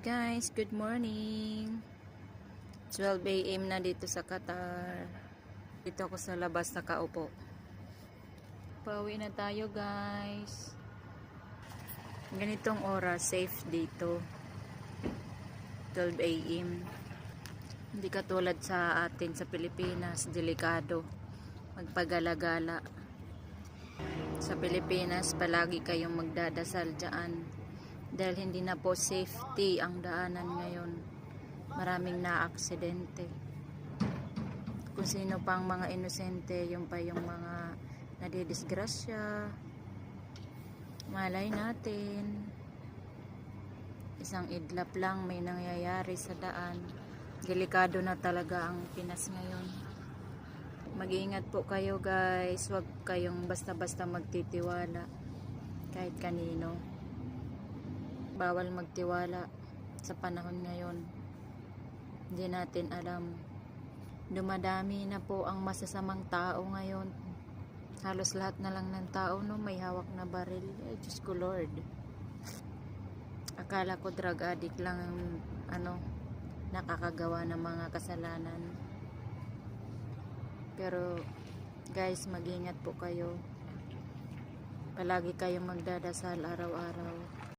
Guys, good morning. 12 AM na dito sa Qatar. Dito ako sa labas nakaupo. Pauwi na tayo guys. Ganitong oras, safe dito. 12 AM. Hindi katulad sa atin sa Pilipinas, delikado. Magpagala-gala. Sa Pilipinas, palagi kayong magdadasal dyan. Dahil hindi na po safety ang daanan ngayon. Maraming na-aksidente. Kung sino pang mga inosente, yung pa yung mga nadidisgrasya. Malay natin. Isang idlap lang may nangyayari sa daan. Delikado na talaga ang Pinas ngayon. Mag-iingat po kayo guys. Huwag kayong basta-basta magtitiwala. Kahit kanino. Bawal magtiwala sa panahon ngayon. Hindi natin alam. Dumadami na po ang masasamang tao ngayon. Halos lahat na lang ng tao no, may hawak na baril. Ay, Diyos ko Lord. Akala ko drug addict lang ang nakakagawa ng mga kasalanan. Pero guys, mag-ingat po kayo. Palagi kayong magdadasal araw-araw.